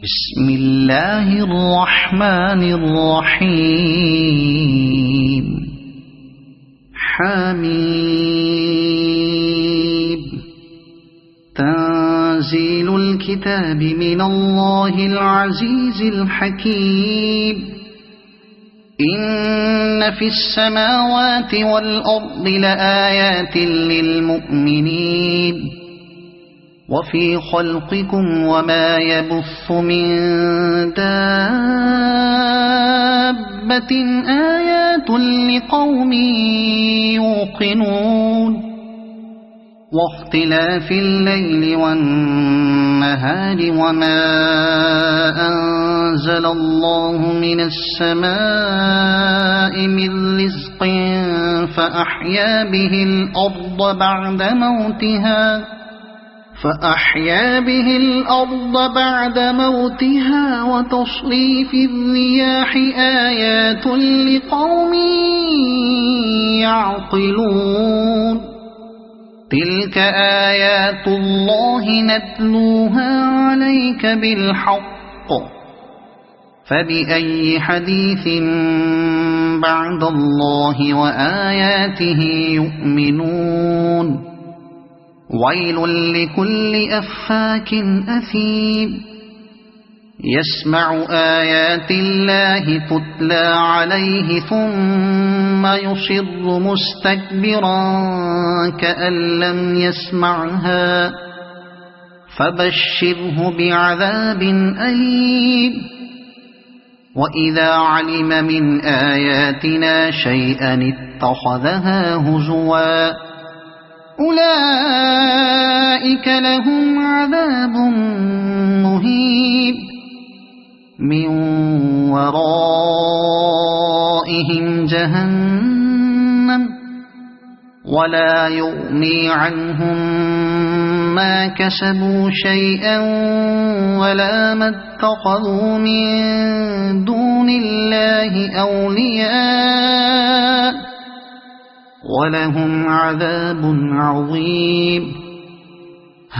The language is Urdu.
بسم الله الرحمن الرحيم حميم تنزيل الكتاب من الله العزيز الحكيم إن في السماوات والأرض لآيات للمؤمنين وفي خلقكم وما يبث من دابة آيات لقوم يوقنون واختلاف الليل والنهار وما أنزل الله من السماء من رزق فأحيا به الأرض بعد موتها وتصريف الرياح آيات لقوم يعقلون تلك آيات الله نتلوها عليك بالحق فبأي حديث بعد الله وآياته يؤمنون ويل لكل أفاك أثيم يسمع آيات الله تتلى عليه ثم يصر مستكبرا كأن لم يسمعها فبشره بعذاب أليم وإذا علم من آياتنا شيئا اتخذها هزوا أولئك لهم عذاب مهين من ورائهم جهنم ولا يغني عنهم ما كسبوا شيئا ولا ما اتخذوا من دون الله أولياء ولهم عذاب عظيم